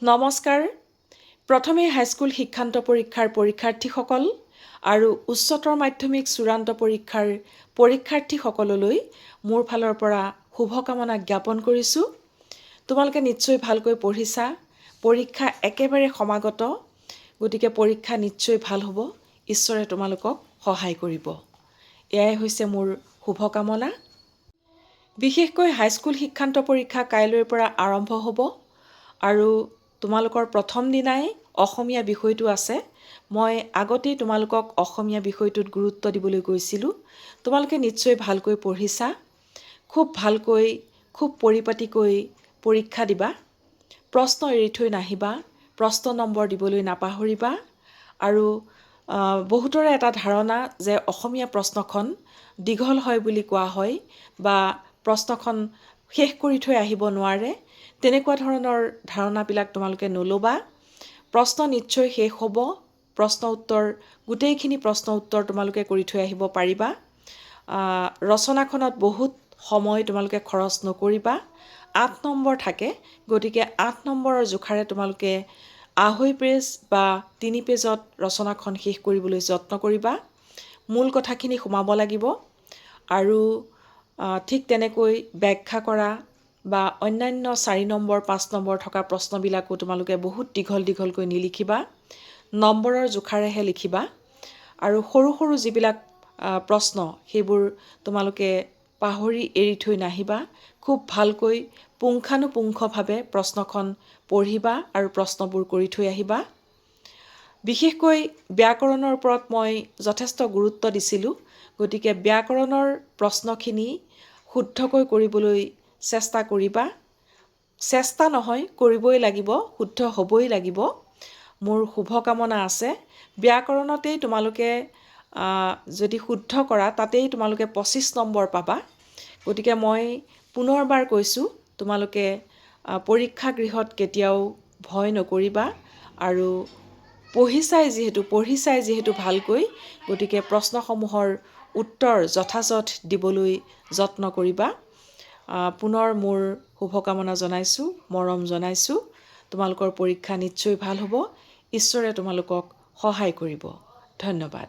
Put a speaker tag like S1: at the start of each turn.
S1: নমস্কাৰ। প্ৰথমে হাইস্কুল শিক্ষান্ত পৰীক্ষাৰ পৰীক্ষাৰ্থীসকল আৰু উচ্চতৰ মাধ্যমিক চূড়ান্ত পৰীক্ষাৰ পৰীক্ষাৰ্থীসকললৈ মোৰ ফালৰ পৰা শুভকামনা জ্ঞাপন কৰিছোঁ। তোমালোকে নিশ্চয় ভালকৈ পঢ়িছা। পৰীক্ষা একেবাৰে সমাগত, গতিকে পৰীক্ষা নিশ্চয় ভাল হ'ব। ঈশ্বৰে তোমালোকক সহায় কৰিব। এয়াই হৈছে মোৰ শুভকামনা। বিশেষকৈ হাইস্কুল শিক্ষান্ত পৰীক্ষা কাইলৈৰ পৰা আৰম্ভ হ'ব আৰু তোমালোকৰ প্ৰথম দিনাই অসমীয়া বিষয়টো আছে। মই আগতেই তোমালোকক অসমীয়া বিষয়টোত গুৰুত্ব দিবলৈ কৈছিলোঁ। তোমালোকে নিশ্চয় ভালকৈ পঢ়িছা। খুব ভালকৈ, খুব পৰিপাটিকৈ পৰীক্ষা দিবা। প্ৰশ্ন এৰি থৈ নাহিবা। প্ৰশ্ন নম্বৰ দিবলৈ নাপাহৰিবা। আৰু বহুতৰে এটা ধাৰণা যে অসমীয়া প্ৰশ্নখন দীঘল হয় বুলি কোৱা হয় বা প্ৰশ্নখন শেষ কৰি থৈ আহিব নোৱাৰে। তেনেকুৱা ধৰণৰ ধাৰণাবিলাক তোমালোকে নল'বা। প্ৰশ্ন নিশ্চয় শেষ হ'ব। প্ৰশ্ন উত্তৰ, গোটেইখিনি প্ৰশ্ন উত্তৰ তোমালোকে কৰি থৈ আহিব পাৰিবা। ৰচনাখনত বহুত সময় তোমালোকে খৰচ নকৰিবা। 8 নম্বৰ থাকে, গতিকে 8 নম্বৰৰ জোখাৰে তোমালোকে 2.5 পেজ বা 3 পেজত ৰচনাখন শেষ কৰিবলৈ যত্ন কৰিবা। মূল কথাখিনি সোমাব লাগিব। আৰু ঠিক তেনেকৈ ব্যাখ্যা কৰা বা অন্যান্য 4 নম্বৰ 5 নম্বৰ থকা প্ৰশ্নবিলাকো তোমালোকে বহুত দীঘলকৈ নিলিখিবা। নম্বৰৰ জোখাৰেহে লিখিবা। আৰু সৰু সৰু যিবিলাক প্ৰশ্ন, সেইবোৰ তোমালোকে পাহৰি এৰি থৈ নাহিবা। খুব ভালকৈ পুংখানুপুংখভাৱে প্ৰশ্নখন পঢ়িবা আৰু প্ৰশ্নবোৰ কৰি থৈ আহিবা। বিশেষকৈ ব্যাকৰণৰ ওপৰত মই যথেষ্ট গুৰুত্ব দিছিলোঁ। গতিকে ব্যাকৰণৰ প্ৰশ্নখিনি শুদ্ধকৈ কৰিবলৈ চেষ্টা কৰিবা। চেষ্টা নহয়, কৰিবই লাগিব, শুদ্ধ হ'বই লাগিব। মোৰ শুভকামনা আছে। ব্যাকৰণতেই তোমালোকে যদি শুদ্ধ কৰা, তাতেই তোমালোকে 25 নম্বৰ পাবা। গতিকে মই পুনৰবাৰ কৈছোঁ, তোমালোকে পৰীক্ষাগৃহত কেতিয়াও ভয় নকৰিবা। আৰু পঢ়িছাই যিহেতু ভালকৈ, গতিকে প্ৰশ্নসমূহৰ উত্তৰ যথাযথ দিবলৈ যত্ন কৰিবা। পুনৰ মোৰ শুভকামনা জনাইছোঁ, মৰম জনাইছোঁ। তোমালোকৰ পৰীক্ষা নিশ্চয় ভাল হ'ব। ঈশ্বৰে তোমালোকক সহায় কৰিব। ধন্যবাদ।